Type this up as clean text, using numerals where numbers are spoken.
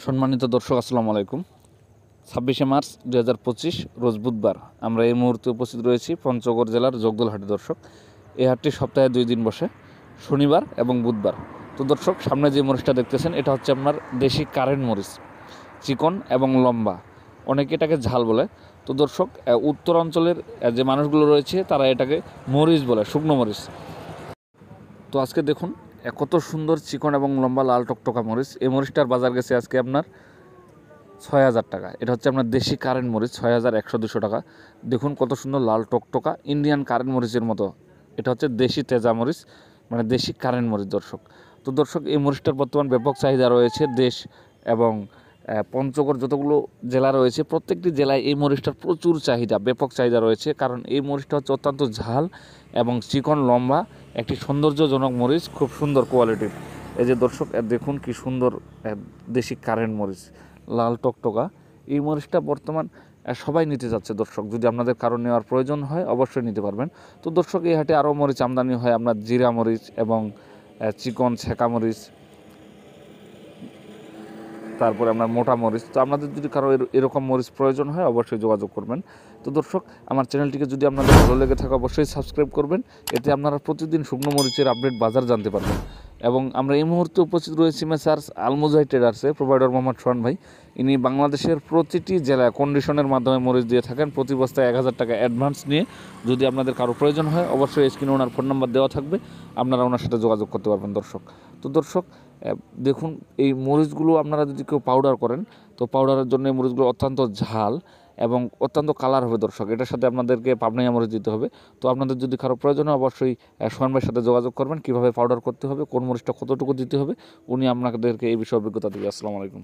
সম্মানিত দর্শক আসসালামু আলাইকুম। 26শে মার্চ 2025 রোজ বুধবার আমরা এই মুহূর্তে উপস্থিত রয়েছি পঞ্চগড় জেলার জগদলহাটে। দর্শক, এই হাটটি সপ্তাহে 2 দিন বসে, শনিবার এবং বুধবার। তো দর্শক, সামনে যে মরিচটা দেখতেছেন এটা হচ্ছে আপনার দেশি কারেন্ট মরিচ, চিকন এবং লম্বা, অনেকে এটাকে ঝাল বলে। তো দর্শক, উত্তর অঞ্চলের যে মানুষগুলো রয়েছে তারা এটাকে মরিচ বলে, শুকনো মরিচ। তো আজকে দেখুন কত সুন্দর চিকন এবং লম্বা লাল টকটকা মরিচ। এই মরিচটার বাজার গেছে আজকে আপনার 6,000 টাকা। এটা হচ্ছে আপনার দেশি কারেন্ট মরিচ, 6,100-200 টাকা। দেখুন কত সুন্দর লাল টকটকা ইন্ডিয়ান কারেন্ট মরিচের মতো। এটা হচ্ছে দেশি তেজা মরিচ, মানে দেশি কারেন্ট মরিচ দর্শক। তো দর্শক, এই মরিচটার বর্তমান ব্যাপক চাহিদা রয়েছে দেশ এবং পঞ্চগড় যতগুলো জেলা রয়েছে প্রত্যেকটি জেলায় এই মরিচটার প্রচুর চাহিদা, ব্যাপক চাহিদা রয়েছে। কারণ এই মরিচটা হচ্ছে অত্যন্ত ঝাল এবং চিকন লম্বা একটি সৌন্দর্যজনক মরিচ, খুব সুন্দর কোয়ালিটির। এই যে দর্শক দেখুন কি সুন্দর দেশি কারেন্ট মরিচ, লাল টকটকা। এই মরিচটা বর্তমান সবাই নিতে যাচ্ছে দর্শক। যদি আপনাদের কারো নেওয়ার প্রয়োজন হয় অবশ্যই নিতে পারবেন। তো দর্শক, এই হাটে আরও মরিচ আমদানি হয়, আপনার জিরা মরিচ এবং চিকন ছেঁকা মরিচ, তারপরে আপনার মোটা মরিচ। তো আপনাদের যদি কারো এরকম মরিচ প্রয়োজন হয় অবশ্যই যোগাযোগ করবেন। তো দর্শক, আমার চ্যানেলটিকে যদি আপনাদের ভালো লেগে থাকে অবশ্যই সাবস্ক্রাইব করবেন, এতে আপনারা প্রতিদিন শুকনো মরিচের আপডেট বাজার জানতে পারবেন। এবং আমরা এই মুহূর্তে উপস্থিত রয়েছি মেসার্স আলমুজাহিদ ট্রেডার্সে, প্রোভাইডার মোহাম্মদ সোহান ভাই। ইনি বাংলাদেশের প্রতিটি জেলায় কন্ডিশনের মাধ্যমে মরিচ দিয়ে থাকেন, প্রতি বস্তায় 1,000 টাকা অ্যাডভান্স নিয়ে। যদি আপনাদের কারো প্রয়োজন হয় অবশ্যই স্ক্রিনে ওনার ফোন নাম্বার দেওয়া থাকবে, আপনারা ওনার সাথে যোগাযোগ করতে পারবেন দর্শক। তো দর্শক, দেখুন এই মরিচগুলো আপনারা যদি কেউ পাউডার করেন তো পাউডারের জন্য এই মরিচগুলো অত্যন্ত ঝাল এবং অত্যন্ত কালার হবে দর্শক। এটার সাথে আপনাদেরকে পাবনাইয়া মরিচ দিতে হবে। তো আপনাদের যদি কারো প্রয়োজন হয় অবশ্যই সোহান ভাইয়ের সাথে যোগাযোগ করবেন, কীভাবে পাউডার করতে হবে, কোন মরিচটা কতটুকু দিতে হবে, উনি আপনাদেরকে এই বিষয়ে অভিজ্ঞতা দেবে। আসসালামু আলাইকুম।